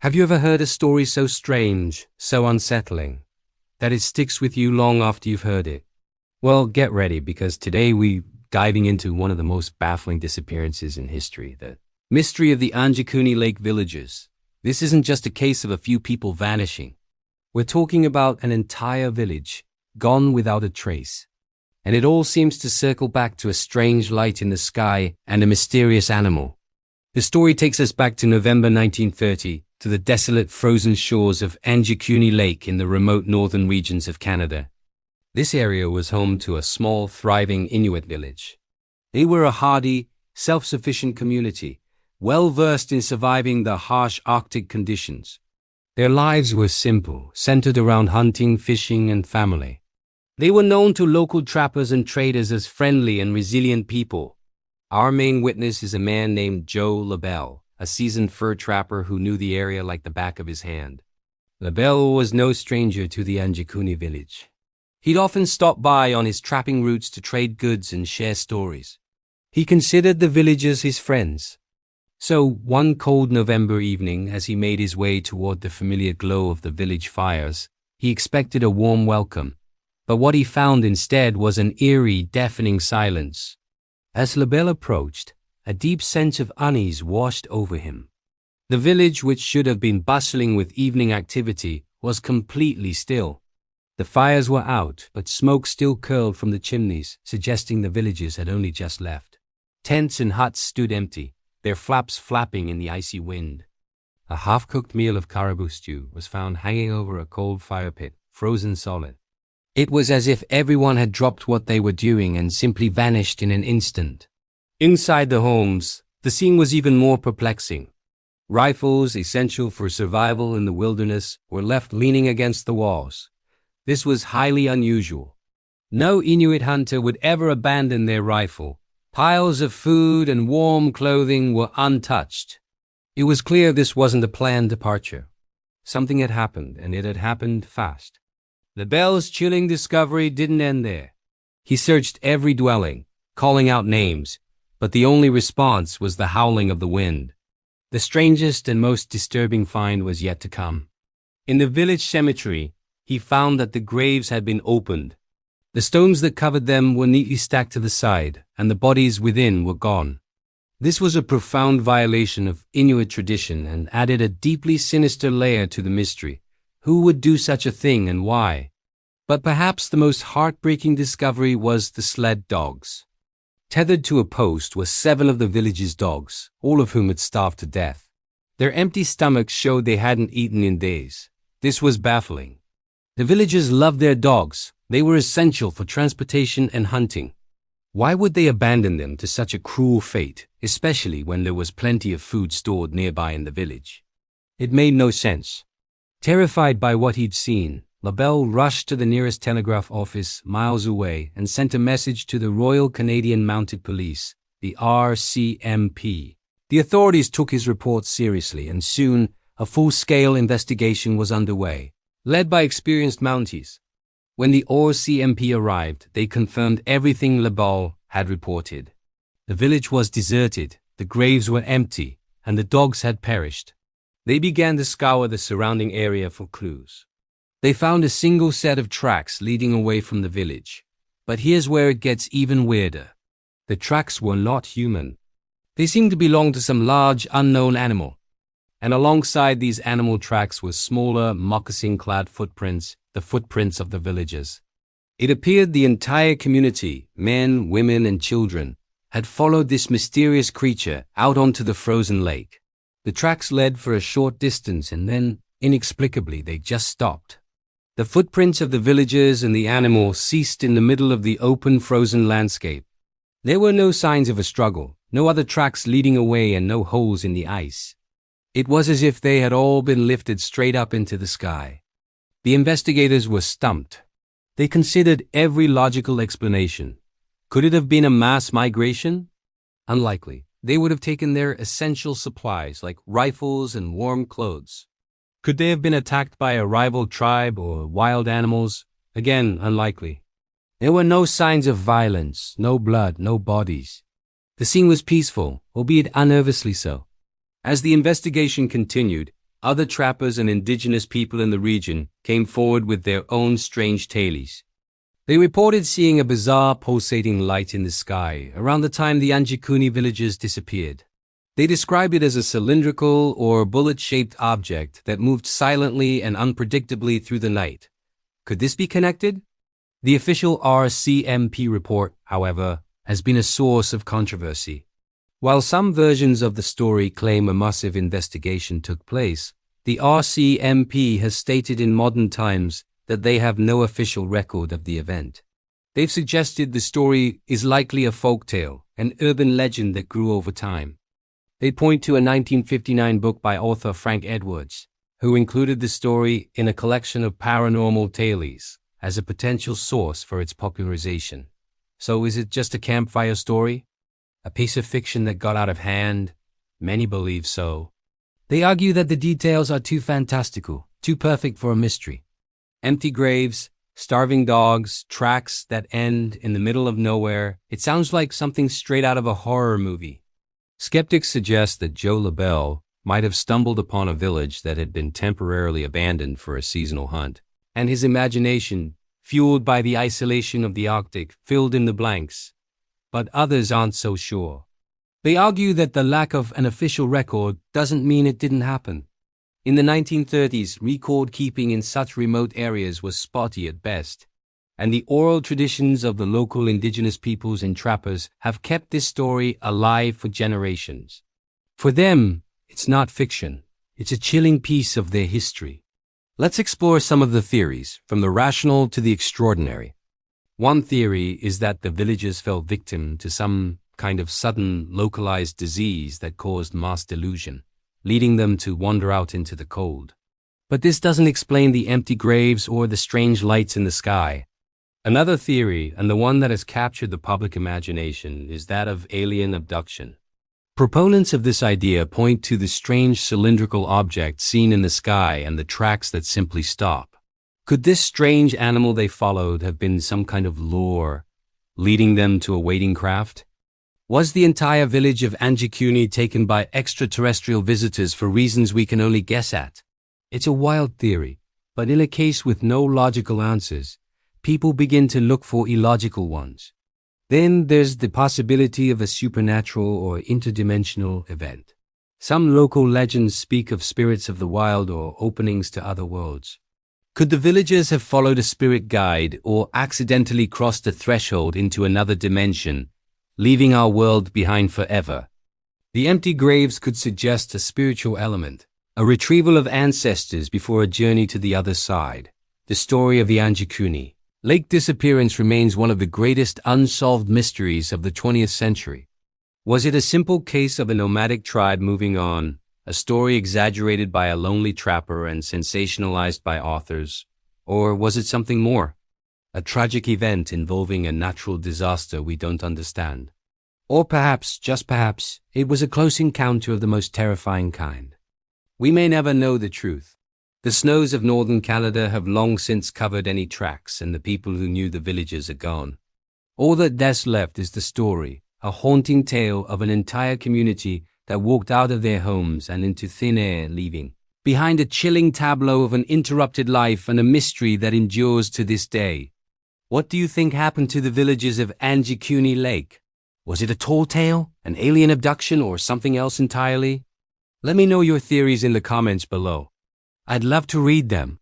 Have you ever heard a story so strange, so unsettling, that it sticks with you long after you've heard it? Well, get ready, because today we're diving into one of the most baffling disappearances in history, the mystery of the Anjikuni Lake villagers. This isn't just a case of a few people vanishing. We're talking about an entire village, gone without a trace. And it all seems to circle back to a strange light in the sky and a mysterious animal. The story takes us back to November 1930, to the desolate frozen shores of Anjikuni Lake in the remote northern regions of Canada. This area was home to a small, thriving Inuit village. They were a hardy, self-sufficient community, well-versed in surviving the harsh Arctic conditions. Their lives were simple, centered around hunting, fishing, and family. They were known to local trappers and traders as friendly and resilient people. Our main witness is a man named Joe LaBelle, a seasoned fur trapper who knew the area like the back of his hand. LaBelle was no stranger to the Anjikuni village. He'd often stop by on his trapping routes to trade goods and share stories. He considered the villagers his friends. So, one cold November evening, as he made his way toward the familiar glow of the village fires, he expected a warm welcome. But what he found instead was an eerie, deafening silence. As LaBelle approached, a deep sense of unease washed over him. The village, which should have been bustling with evening activity, was completely still. The fires were out, but smoke still curled from the chimneys, suggesting the villagers had only just left. Tents and huts stood empty, their flaps flapping in the icy wind. A half-cooked meal of caribou stew was found hanging over a cold fire pit, frozen solid. It was as if everyone had dropped what they were doing and simply vanished in an instant. Inside the homes, the scene was even more perplexing. Rifles, essential for survival in the wilderness, were left leaning against the walls. This was highly unusual. No Inuit hunter would ever abandon their rifle. Piles of food and warm clothing were untouched. It was clear this wasn't a planned departure. Something had happened, and it had happened fast. LaBelle's chilling discovery didn't end there. He searched every dwelling, calling out names, but the only response was the howling of the wind. The strangest and most disturbing find was yet to come. In the village cemetery, he found that the graves had been opened. The stones that covered them were neatly stacked to the side, and the bodies within were gone. This was a profound violation of Inuit tradition and added a deeply sinister layer to the mystery. Who would do such a thing and why? But perhaps the most heartbreaking discovery was the sled dogs. Tethered to a post were 7 of the village's dogs, all of whom had starved to death. Their empty stomachs showed they hadn't eaten in days. This was baffling. The villagers loved their dogs. They were essential for transportation and hunting. Why would they abandon them to such a cruel fate, especially when there was plenty of food stored nearby in the village? It made no sense. Terrified by what he'd seen, LaBelle rushed to the nearest telegraph office miles away and sent a message to the Royal Canadian Mounted Police, the RCMP. The authorities took his report seriously, and soon a full-scale investigation was underway, led by experienced Mounties. When the RCMP arrived, they confirmed everything LaBelle had reported. The village was deserted, the graves were empty, and the dogs had perished. They began to scour the surrounding area for clues. They found a single set of tracks leading away from the village. But here's where it gets even weirder. The tracks were not human. They seemed to belong to some large, unknown animal. And alongside these animal tracks were smaller, moccasin-clad footprints, the footprints of the villagers. It appeared the entire community, men, women, and children, had followed this mysterious creature out onto the frozen lake. The tracks led for a short distance, and then, inexplicably, they just stopped. The footprints of the villagers and the animal ceased in the middle of the open, frozen landscape. There were no signs of a struggle, no other tracks leading away, and no holes in the ice. It was as if they had all been lifted straight up into the sky. The investigators were stumped. They considered every logical explanation. Could it have been a mass migration? Unlikely. They would have taken their essential supplies like rifles and warm clothes. Could they have been attacked by a rival tribe or wild animals? Again, unlikely. There were no signs of violence, no blood, no bodies. The scene was peaceful, albeit unnervously so. As the investigation continued, other trappers and indigenous people in the region came forward with their own strange tales. They reported seeing a bizarre pulsating light in the sky around the time the Anjikuni villagers disappeared. They described it as a cylindrical or bullet-shaped object that moved silently and unpredictably through the night. Could this be connected? The official RCMP report, however, has been a source of controversy. While some versions of the story claim a massive investigation took place, the RCMP has stated in modern times that they have no official record of the event. They've suggested the story is likely a folktale, an urban legend that grew over time. They point to a 1959 book by author Frank Edwards, who included the story in a collection of paranormal tales as a potential source for its popularization. So is it just a campfire story? A piece of fiction that got out of hand? Many believe so. They argue that the details are too fantastical, too perfect for a mystery. Empty graves, starving dogs, tracks that end in the middle of nowhere. It sounds like something straight out of a horror movie. Skeptics suggest that Joe LaBelle might have stumbled upon a village that had been temporarily abandoned for a seasonal hunt, and his imagination, fueled by the isolation of the Arctic, filled in the blanks. But others aren't so sure. They argue that the lack of an official record doesn't mean it didn't happen. In the 1930s, record keeping in such remote areas was spotty at best, and the oral traditions of the local indigenous peoples and trappers have kept this story alive for generations. For them, it's not fiction. It's a chilling piece of their history. Let's explore some of the theories, from the rational to the extraordinary. One theory is that the villagers fell victim to some kind of sudden, localized disease that caused mass delusion, leading them to wander out into the cold. But this doesn't explain the empty graves or the strange lights in the sky. Another theory, and the one that has captured the public imagination, is that of alien abduction. Proponents of this idea point to the strange cylindrical object seen in the sky and the tracks that simply stop. Could this strange animal they followed have been some kind of lure, leading them to a waiting craft? Was the entire village of Anjikuni taken by extraterrestrial visitors for reasons we can only guess at? It's a wild theory, but in a case with no logical answers, people begin to look for illogical ones. Then there's the possibility of a supernatural or interdimensional event. Some local legends speak of spirits of the wild or openings to other worlds. Could the villagers have followed a spirit guide or accidentally crossed a threshold into another dimension, leaving our world behind forever? The empty graves could suggest a spiritual element, a retrieval of ancestors before a journey to the other side. The story of the Anjikuni Lake disappearance remains one of the greatest unsolved mysteries of the 20th century. Was it a simple case of a nomadic tribe moving on, a story exaggerated by a lonely trapper and sensationalized by authors? Or was it something more? A tragic event involving a natural disaster we don't understand? Or perhaps, just perhaps, it was a close encounter of the most terrifying kind. We may never know the truth. The snows of northern Canada have long since covered any tracks, and the people who knew the villages are gone. All that's left is the story, a haunting tale of an entire community that walked out of their homes and into thin air, leaving behind a chilling tableau of an interrupted life and a mystery that endures to this day. What do you think happened to the villagers of Anjikuni Lake? Was it a tall tale, an alien abduction, or something else entirely? Let me know your theories in the comments below. I'd love to read them.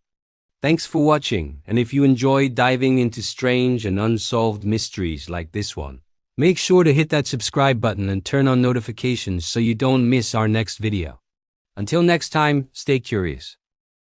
Thanks for watching, and if you enjoyed diving into strange and unsolved mysteries like this one, make sure to hit that subscribe button and turn on notifications so you don't miss our next video. Until next time, stay curious.